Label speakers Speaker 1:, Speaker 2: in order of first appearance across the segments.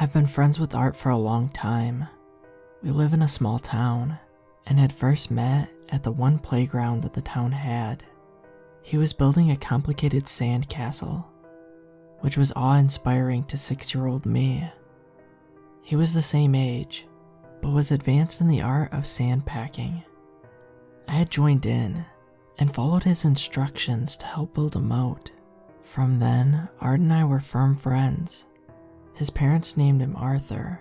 Speaker 1: I've been friends with Art for a long time. We live in a small town, and had first met at the one playground that the town had. He was building a complicated sand castle, which was awe-inspiring to 6-year-old me. He was the same age, but was advanced in the art of sand packing. I had joined in, and followed his instructions to help build a moat. From then, Art and I were firm friends. His parents named him Arthur,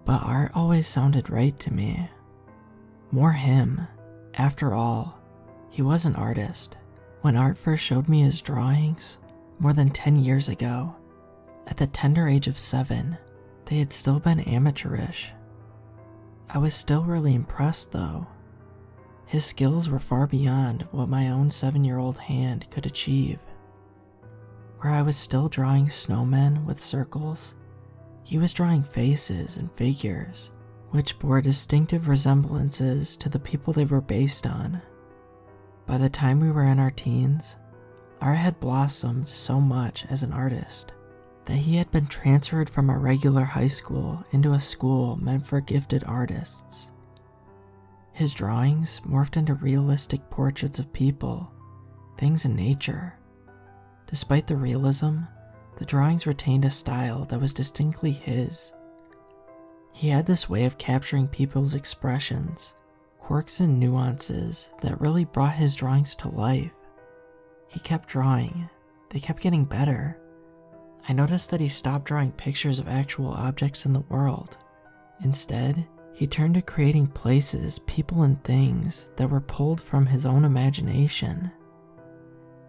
Speaker 1: but Art always sounded right to me. More him. After all, he was an artist. When Art first showed me his drawings, more than 10 years ago, at the tender age of 7, they had still been amateurish. I was still really impressed though. His skills were far beyond what my own 7-year-old hand could achieve. Where I was still drawing snowmen with circles, he was drawing faces and figures, which bore distinctive resemblances to the people they were based on. By the time we were in our teens, Art had blossomed so much as an artist that he had been transferred from a regular high school into a school meant for gifted artists. His drawings morphed into realistic portraits of people, things in nature. Despite the realism, the drawings retained a style that was distinctly his. He had this way of capturing people's expressions, quirks and nuances that really brought his drawings to life. He kept drawing. They kept getting better. I noticed that he stopped drawing pictures of actual objects in the world. Instead, he turned to creating places, people, and things that were pulled from his own imagination.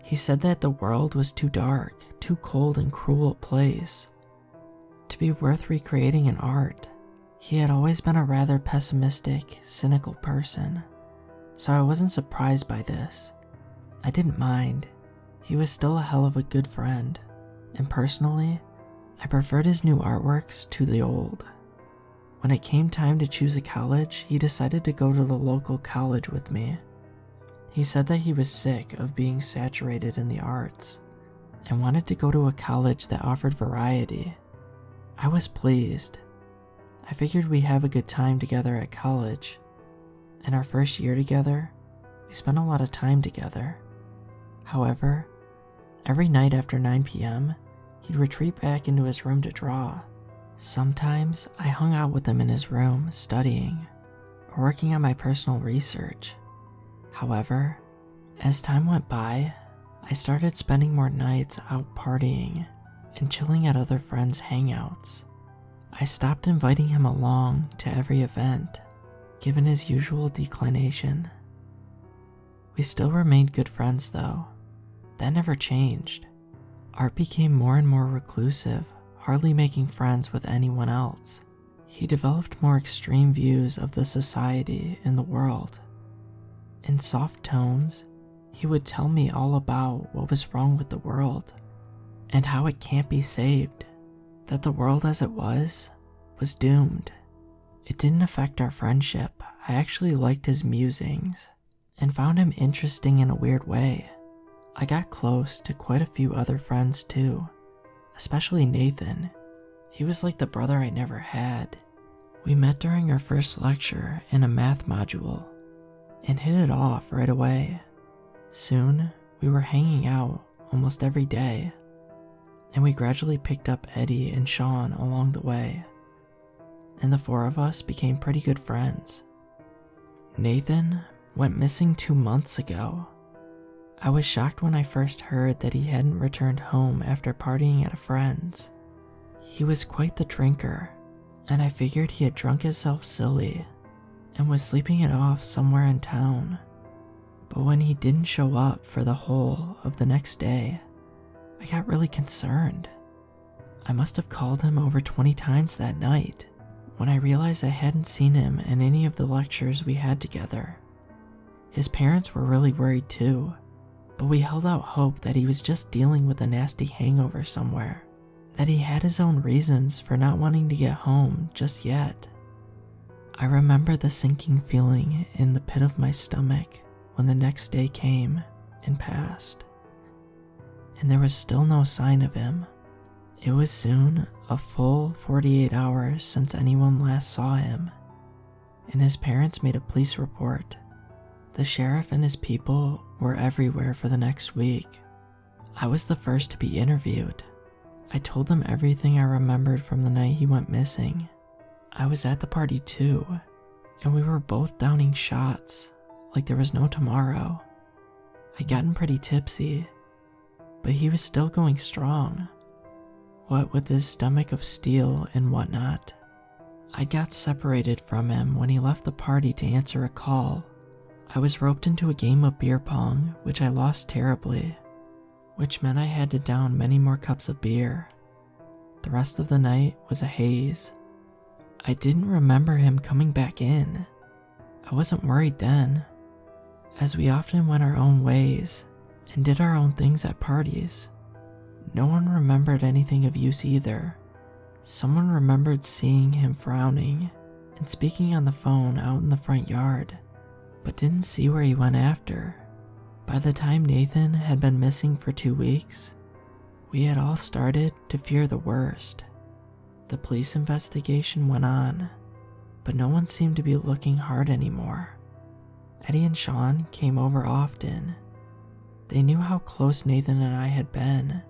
Speaker 1: He said that the world was too dark, too cold and cruel a place to be worth recreating in art. He had always been a rather pessimistic, cynical person, so I wasn't surprised by this. I didn't mind. He was still a hell of a good friend, and personally, I preferred his new artworks to the old. When it came time to choose a college, he decided to go to the local college with me. He said that he was sick of being saturated in the arts and wanted to go to a college that offered variety. I was pleased. I figured we'd have a good time together at college. In our first year together, we spent a lot of time together. However, every night after 9 p.m., he'd retreat back into his room to draw. Sometimes I hung out with him in his room, studying, or working on my personal research. However, as time went by, I started spending more nights out partying and chilling at other friends' hangouts. I stopped inviting him along to every event, given his usual declination. We still remained good friends though. That never changed. Art became more and more reclusive, hardly making friends with anyone else. He developed more extreme views of the society and the world. In soft tones, he would tell me all about what was wrong with the world, and how it can't be saved, that the world as it was doomed. It didn't affect our friendship. I actually liked his musings, and found him interesting in a weird way. I got close to quite a few other friends too, especially Nathan. He was like the brother I never had. We met during our first lecture in a math module, and hit it off right away. Soon, we were hanging out almost every day, and we gradually picked up Eddie and Sean along the way, and the 4 of us became pretty good friends. Nathan went missing 2 months ago. I was shocked when I first heard that he hadn't returned home after partying at a friend's. He was quite the drinker, and I figured he had drunk himself silly and was sleeping it off somewhere in town. But when he didn't show up for the whole of the next day, I got really concerned. I must have called him over 20 times that night when I realized I hadn't seen him in any of the lectures we had together. His parents were really worried too, but we held out hope that he was just dealing with a nasty hangover somewhere, that he had his own reasons for not wanting to get home just yet. I remember the sinking feeling in the pit of my stomach when the next day came and passed, and there was still no sign of him. It was soon a full 48 hours since anyone last saw him, and his parents made a police report. The sheriff and his people were everywhere for the next week. I was the first to be interviewed. I told them everything I remembered from the night he went missing. I was at the party too, and we were both downing shots like there was no tomorrow. I'd gotten pretty tipsy, but he was still going strong, what with his stomach of steel and whatnot. I got separated from him when he left the party to answer a call. I was roped into a game of beer pong, which I lost terribly, which meant I had to down many more cups of beer. The rest of the night was a haze. I didn't remember him coming back in. I wasn't worried then, as we often went our own ways and did our own things at parties. No one remembered anything of use either. Someone remembered seeing him frowning and speaking on the phone out in the front yard, but didn't see where he went after. By the time Nathan had been missing for 2 weeks, we had all started to fear the worst. The police investigation went on, but no one seemed to be looking hard anymore. Eddie and Sean came over often. They knew how close Nathan and I had been,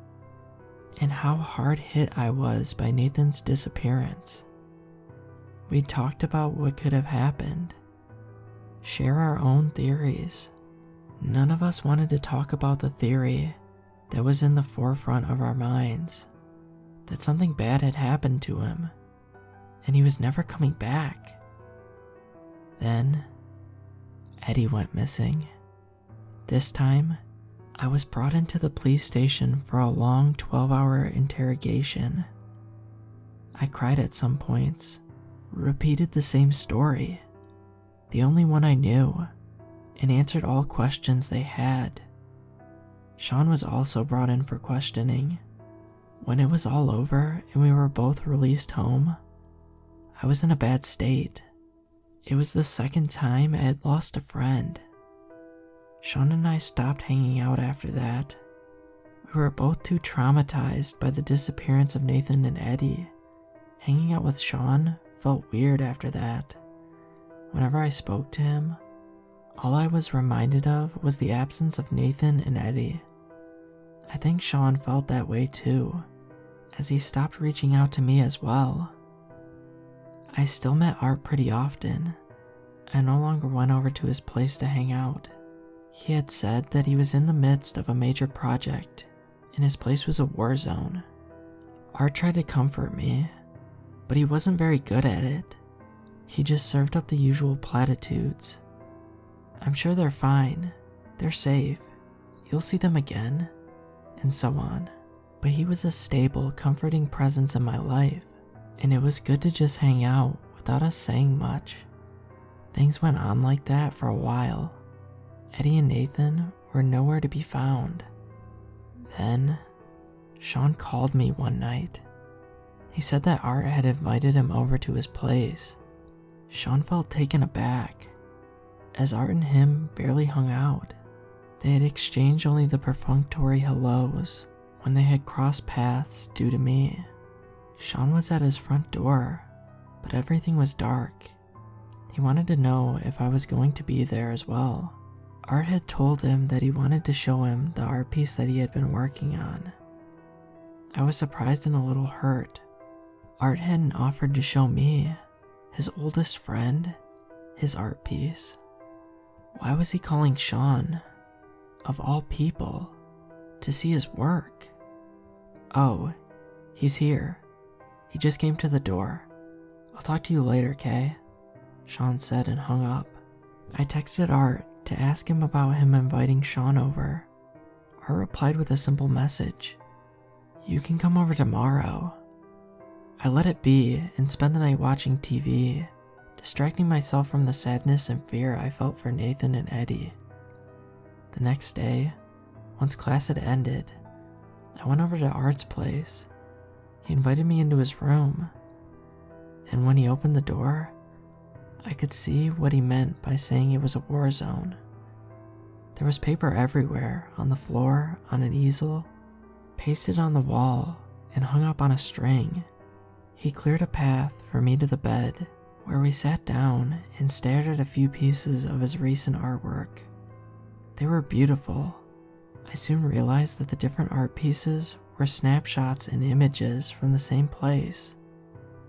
Speaker 1: and how hard hit I was by Nathan's disappearance. We talked about what could have happened, share our own theories. None of us wanted to talk about the theory that was in the forefront of our minds, that something bad had happened to him, and he was never coming back. Then, Eddie went missing. This time, I was brought into the police station for a long 12-hour interrogation. I cried at some points, repeated the same story, the only one I knew, and answered all questions they had. Sean was also brought in for questioning. When it was all over and we were both released home, I was in a bad state. It was the second time I had lost a friend. Sean and I stopped hanging out after that. We were both too traumatized by the disappearance of Nathan and Eddie. Hanging out with Sean felt weird after that. Whenever I spoke to him, all I was reminded of was the absence of Nathan and Eddie. I think Sean felt that way too, as he stopped reaching out to me as well. I still met Art pretty often. I no longer went over to his place to hang out. He had said that he was in the midst of a major project, and his place was a war zone. Art tried to comfort me, but he wasn't very good at it. He just served up the usual platitudes. I'm sure they're fine, they're safe, you'll see them again, and so on. But he was a stable, comforting presence in my life, and it was good to just hang out without us saying much. Things went on like that for a while. Eddie and Nathan were nowhere to be found. Then, Sean called me one night. He said that Art had invited him over to his place. Sean felt taken aback, as Art and him barely hung out. They had exchanged only the perfunctory hellos when they had crossed paths due to me. Sean was at his front door, but everything was dark. He wanted to know if I was going to be there as well. Art had told him that he wanted to show him the art piece that he had been working on. I was surprised and a little hurt. Art hadn't offered to show me, his oldest friend, his art piece. Why was he calling Sean, of all people, to see his work? Oh, he's here. He just came to the door. I'll talk to you later, Kay, Sean said and hung up. I texted Art to ask him about him inviting Sean over. Art replied with a simple message. You can come over tomorrow. I let it be and spent the night watching TV, distracting myself from the sadness and fear I felt for Nathan and Eddie. The next day, once class had ended, I went over to Art's place. He invited me into his room, and when he opened the door, I could see what he meant by saying it was a war zone. There was paper everywhere, on the floor, on an easel, pasted on the wall, and hung up on a string. He cleared a path for me to the bed, where we sat down and stared at a few pieces of his recent artwork. They were beautiful. I soon realized that the different art pieces were snapshots and images from the same place,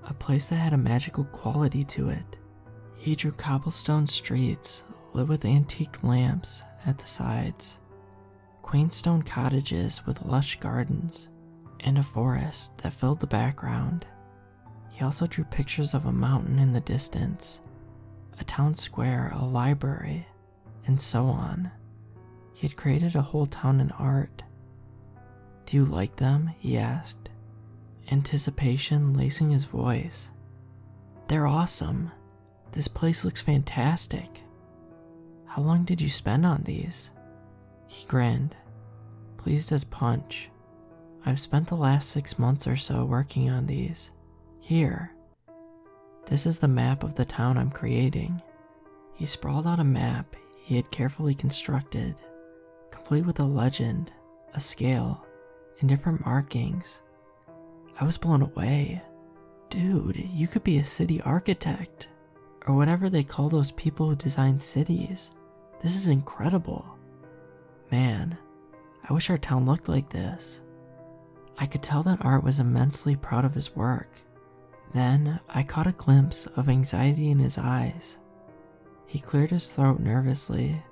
Speaker 1: a place that had a magical quality to it. He drew cobblestone streets lit with antique lamps at the sides, quaint stone cottages with lush gardens, and a forest that filled the background. He also drew pictures of a mountain in the distance, a town square, a library, and so on. He had created a whole town in art. "Do you like them?" he asked, anticipation lacing his voice. "They're awesome. This place looks fantastic. How long did you spend on these?" He grinned, pleased as punch. "I've spent the last 6 months or so working on these. Here. This is the map of the town I'm creating." He sprawled out a map he had carefully constructed, complete with a legend, a scale, and different markings. I was blown away. "Dude, you could be a city architect, or whatever they call those people who design cities. This is incredible. Man, I wish our town looked like this." I could tell that Art was immensely proud of his work. Then I caught a glimpse of anxiety in his eyes. He cleared his throat nervously,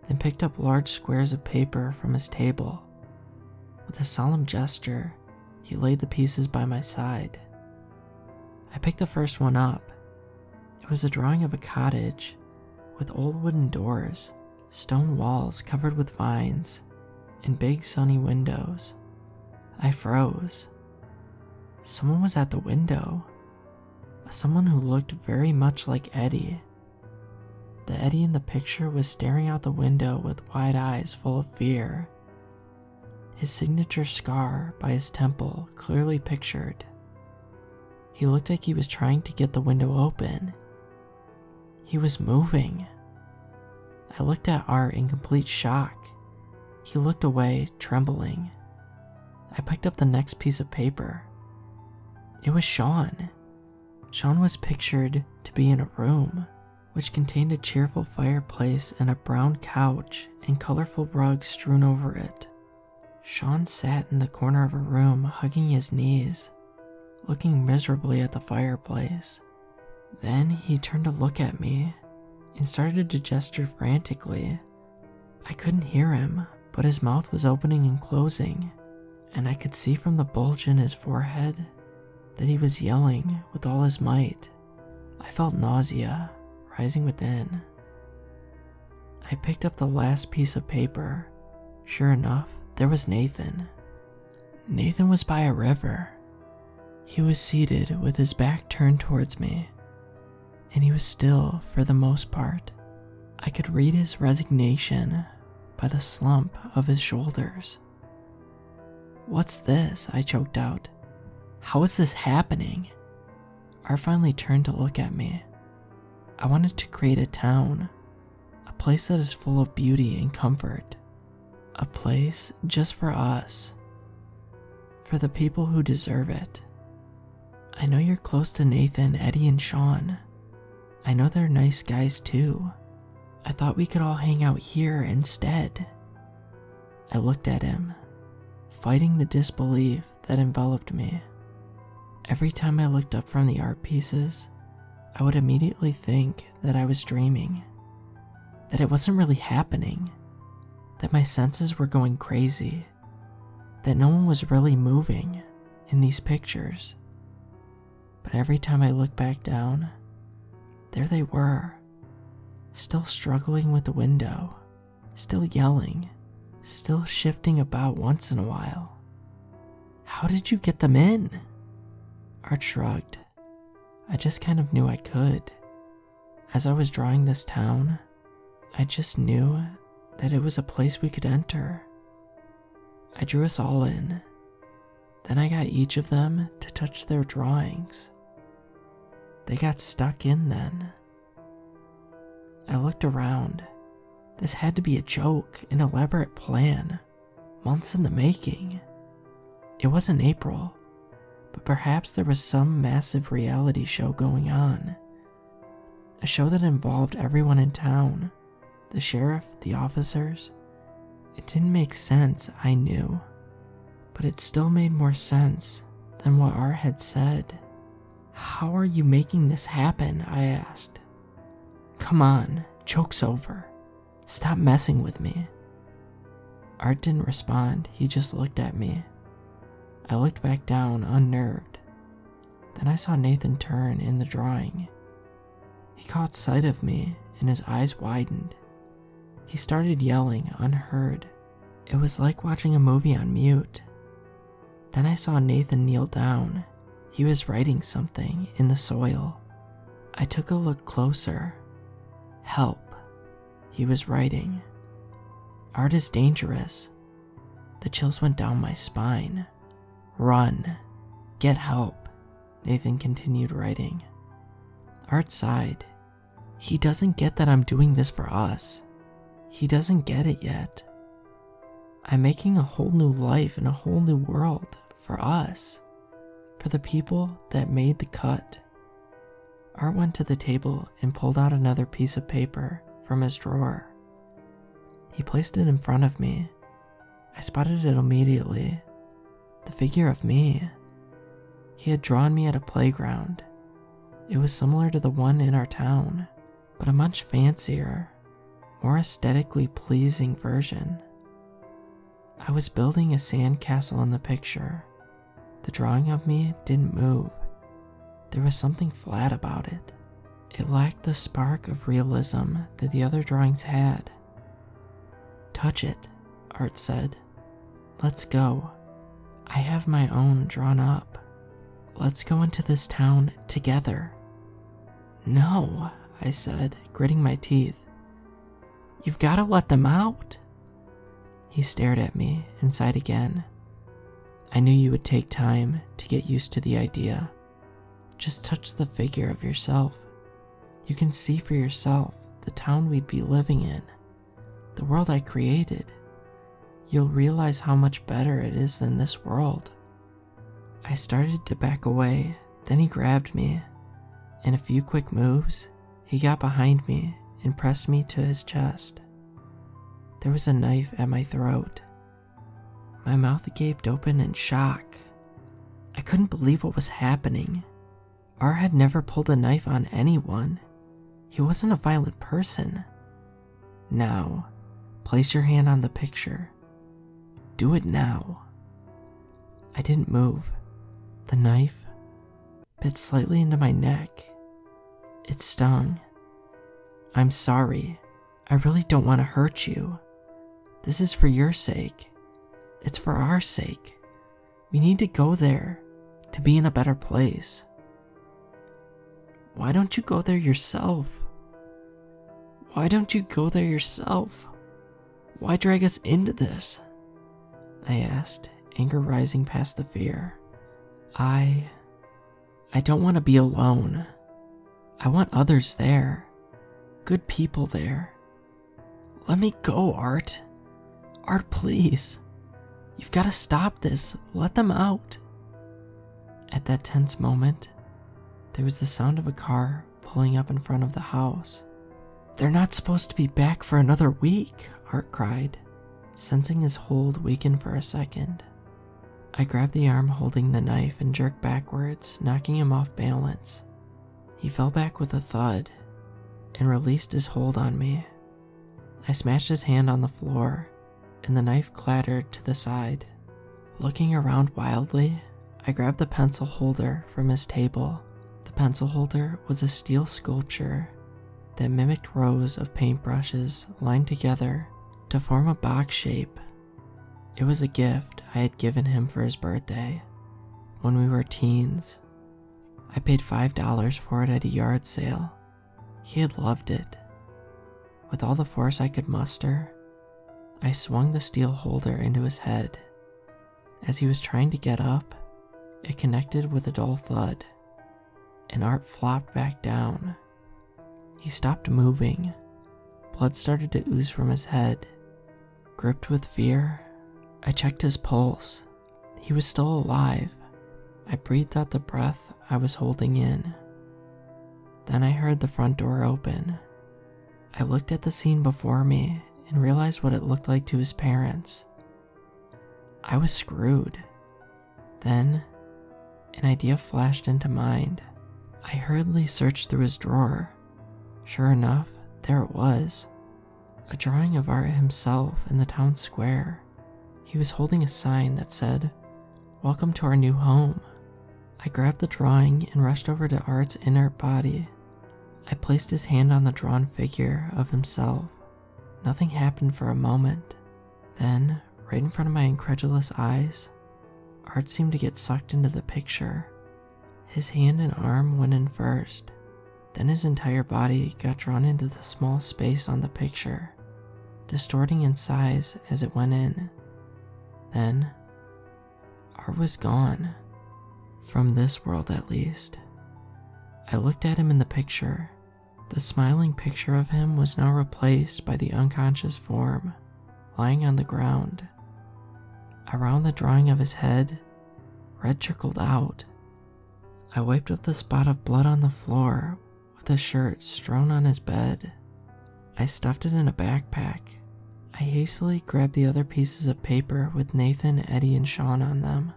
Speaker 1: then picked up large squares of paper from his table. With a solemn gesture, he laid the pieces by my side. I picked the first one up. It was a drawing of a cottage with old wooden doors, stone walls covered with vines, and big sunny windows. I froze. Someone was at the window. Someone who looked very much like Eddie. The Eddie in the picture was staring out the window with wide eyes full of fear. His signature scar by his temple clearly pictured. He looked like he was trying to get the window open. He was moving. I looked at Art in complete shock. He looked away, trembling. I picked up the next piece of paper. It was Sean. Sean was pictured to be in a room, which contained a cheerful fireplace and a brown couch and colorful rugs strewn over it. Sean sat in the corner of a room, hugging his knees, looking miserably at the fireplace. Then he turned to look at me and started to gesture frantically. I couldn't hear him, but his mouth was opening and closing, and I could see from the bulge in his forehead that he was yelling with all his might. I felt nausea rising within. I picked up the last piece of paper. Sure enough, there was Nathan. Nathan was by a river. He was seated with his back turned towards me, and he was still for the most part. I could read his resignation by the slump of his shoulders. "What's this?" I choked out. "How is this happening?" Art finally turned to look at me. "I wanted to create a town, a place that is full of beauty and comfort, a place just for us, for the people who deserve it. I know you're close to Nathan, Eddie, and Sean. I know they're nice guys too. I thought we could all hang out here instead." I looked at him, fighting the disbelief that enveloped me. Every time I looked up from the art pieces, I would immediately think that I was dreaming, that it wasn't really happening, that my senses were going crazy, that no one was really moving in these pictures. But every time I looked back down, there they were, still struggling with the window, still yelling, still shifting about once in a while. "How did you get them in?" Art shrugged. "I just kind of knew I could. As I was drawing this town, I just knew that it was a place we could enter. I drew us all in. Then I got each of them to touch their drawings. They got stuck in then." I looked around. This had to be a joke, an elaborate plan, months in the making. It wasn't April. but perhaps there was some massive reality show going on. A show that involved everyone in town, the sheriff, the officers. It didn't make sense, I knew, but it still made more sense than what Art had said. "How are you making this happen?" I asked. "Come on, joke's over. Stop messing with me." Art didn't respond, he just looked at me. I looked back down, unnerved. Then I saw Nathan turn in the drawing. He caught sight of me, and his eyes widened. He started yelling, unheard. It was like watching a movie on mute. Then I saw Nathan kneel down. He was writing something in the soil. I took a look closer. "Help," he was writing. "Art is dangerous." The chills went down my spine. "Run. Get help," Nathan continued writing. Art sighed. He doesn't get that I'm doing this for us. He doesn't get it yet. I'm making a whole new life in a whole new world for us. For the people that made the cut. Art went to the table and pulled out another piece of paper from his drawer. He placed it in front of me. I spotted it immediately. The figure of me. He had drawn me at a playground. It was similar to the one in our town, but a much fancier, more aesthetically pleasing version. I was building a sand castle in the picture. The drawing of me didn't move. There was something flat about it. It lacked the spark of realism that the other drawings had. "Touch it," Art said. "Let's go. I have my own drawn up. Let's go into this town together." "No," I said, gritting my teeth. "You've got to let them out." He stared at me and sighed again. "I knew you would take time to get used to the idea. Just touch the figure of yourself. You can see for yourself the town we'd be living in, the world I created. You'll realize how much better it is than this world." I started to back away, then he grabbed me. In a few quick moves, he got behind me and pressed me to his chest. There was a knife at my throat. My mouth gaped open in shock. I couldn't believe what was happening. Art had never pulled a knife on anyone. He wasn't a violent person. "Now, place your hand on the picture. Do it now." I didn't move. The knife bit slightly into my neck. It stung. "I'm sorry. I really don't want to hurt you. This is for your sake. It's for our sake. We need to go there to be in a better place." "Why don't you go there yourself? Why don't you go there yourself? Why drag us into this?" I asked, anger rising past the fear. I don't want to be alone. I want others there. Good people there. Let me go, Art. Art, please. You've got to stop this. Let them out. At that tense moment, there was the sound of a car pulling up in front of the house. "They're not supposed to be back for another week," Art cried, sensing his hold weaken for a second. I grabbed the arm holding the knife and jerked backwards, knocking him off balance. He fell back with a thud and released his hold on me. I smashed his hand on the floor, and the knife clattered to the side. Looking around wildly, I grabbed the pencil holder from his table. The pencil holder was a steel sculpture that mimicked rows of paintbrushes lined together to form a box shape. It was a gift I had given him for his birthday when we were teens. I paid $5 for it at a yard sale. He had loved it. With all the force I could muster, I swung the steel holder into his head. As he was trying to get up, it connected with a dull thud, and Art flopped back down. He stopped moving. Blood started to ooze from his head. Gripped with fear, I checked his pulse. He was still alive. I breathed out the breath I was holding in. Then I heard the front door open. I looked at the scene before me and realized what it looked like to his parents. I was screwed. Then, an idea flashed into mind. I hurriedly searched through his drawer. Sure enough, there it was. A drawing of Art himself in the town square. He was holding a sign that said, "Welcome to our new home." I grabbed the drawing and rushed over to Art's inert body. I placed his hand on the drawn figure of himself. Nothing happened for a moment. Then, right in front of my incredulous eyes, Art seemed to get sucked into the picture. His hand and arm went in first. Then his entire body got drawn into the small space on the picture, distorting in size as it went in. Then, Art was gone. From this world, at least. I looked at him in the picture. The smiling picture of him was now replaced by the unconscious form, lying on the ground. Around the drawing of his head, red trickled out. I wiped up the spot of blood on the floor with a shirt strewn on his bed. I stuffed it in a backpack. I hastily grabbed the other pieces of paper with Nathan, Eddie, and Sean on them.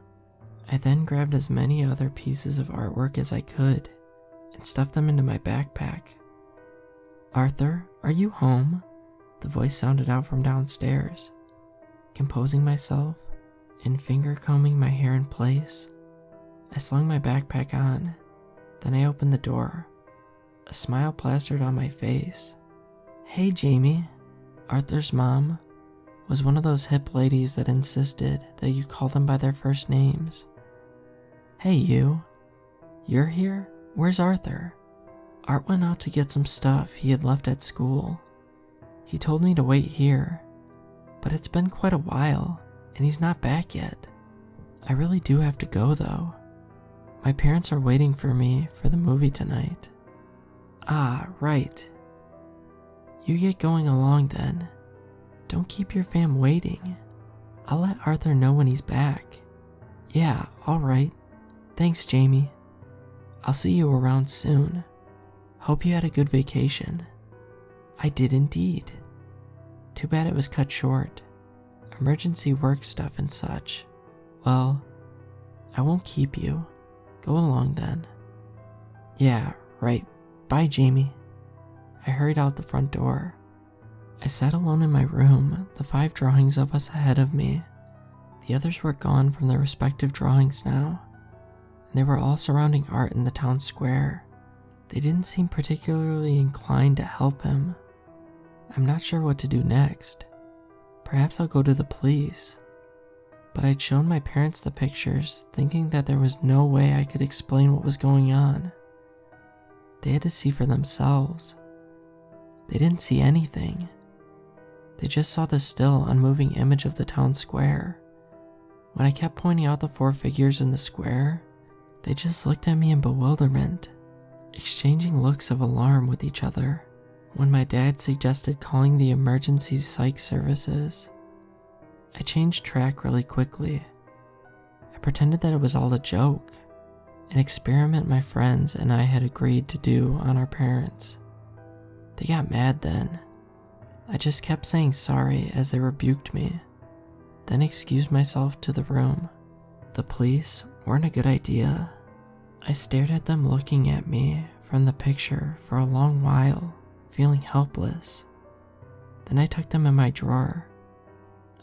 Speaker 1: I then grabbed as many other pieces of artwork as I could and stuffed them into my backpack. "Arthur, are you home?" The voice sounded out from downstairs. Composing myself and finger combing my hair in place, I slung my backpack on. Then I opened the door. A smile plastered on my face. "Hey, Jamie." Arthur's mom was one of those hip ladies that insisted that you call them by their first names. "Hey, you. You're here? Where's Arthur?" Art went out to get some stuff he had left at school. He told me to wait here, but it's been quite a while, and he's not back yet. I really do have to go, though. My parents are waiting for me for the movie tonight. "Ah, right. You get going along then. Don't keep your fam waiting. I'll let Arthur know when he's back." "Yeah, alright. Thanks, Jamie. I'll see you around soon. Hope you had a good vacation." I did indeed. Too bad it was cut short. Emergency work stuff and such. Well, I won't keep you. Go along then. "Yeah, right. Bye, Jamie." I hurried out the front door. I sat alone in my room, the 5 drawings of us ahead of me. The others were gone from their respective drawings now, and they were all surrounding Art in the town square. They didn't seem particularly inclined to help him. I'm not sure what to do next. Perhaps I'll go to the police. But I'd shown my parents the pictures, thinking that there was no way I could explain what was going on. They had to see for themselves. They didn't see anything. They just saw the still, unmoving image of the town square. When I kept pointing out the 4 figures in the square, they just looked at me in bewilderment, exchanging looks of alarm with each other. When my dad suggested calling the emergency psych services, I changed track really quickly. I pretended that it was all a joke, an experiment my friends and I had agreed to do on our parents. They got mad then. I just kept saying sorry as they rebuked me, then excused myself to the room. The police weren't a good idea. I stared at them looking at me from the picture for a long while, feeling helpless. Then I tucked them in my drawer.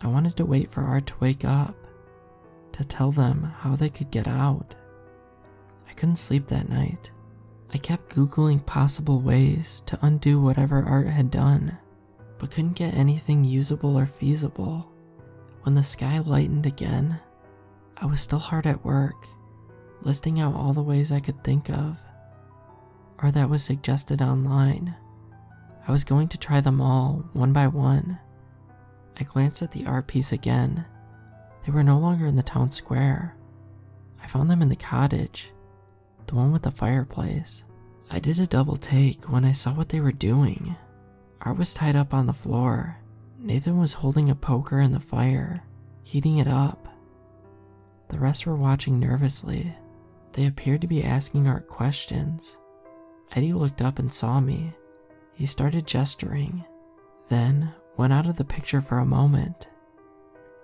Speaker 1: I wanted to wait for Art to wake up, to tell them how they could get out. I couldn't sleep that night. I kept Googling possible ways to undo whatever Art had done, but couldn't get anything usable or feasible. When the sky lightened again, I was still hard at work, listing out all the ways I could think of, or that was suggested online. I was going to try them all, one by one. I glanced at the art piece again. They were no longer in the town square. I found them in the cottage, the one with the fireplace. I did a double take when I saw what they were doing. Art was tied up on the floor. Nathan was holding a poker in the fire, heating it up. The rest were watching nervously. They appeared to be asking Art questions. Eddie looked up and saw me. He started gesturing, then went out of the picture for a moment.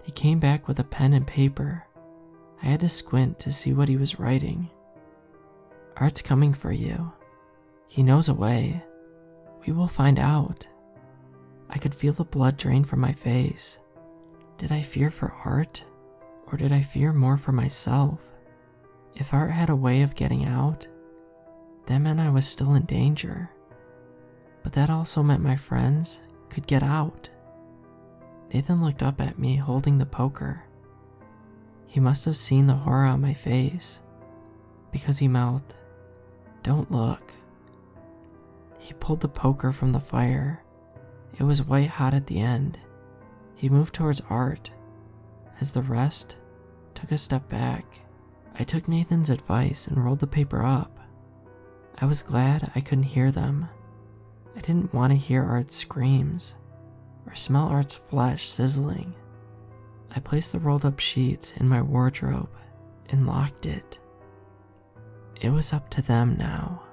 Speaker 1: He came back with a pen and paper. I had to squint to see what he was writing. Art's coming for you. He knows a way. We will find out. I could feel the blood drain from my face. Did I fear for Art, or did I fear more for myself? If Art had a way of getting out, that meant I was still in danger. But that also meant my friends could get out. Nathan looked up at me holding the poker. He must have seen the horror on my face, because he mouthed, "Don't look." He pulled the poker from the fire. It was white hot at the end. He moved towards Art. As the rest took a step back, I took Nathan's advice and rolled the paper up. I was glad I couldn't hear them. I didn't want to hear Art's screams or smell Art's flesh sizzling. I placed the rolled up sheets in my wardrobe and locked it. It was up to them now.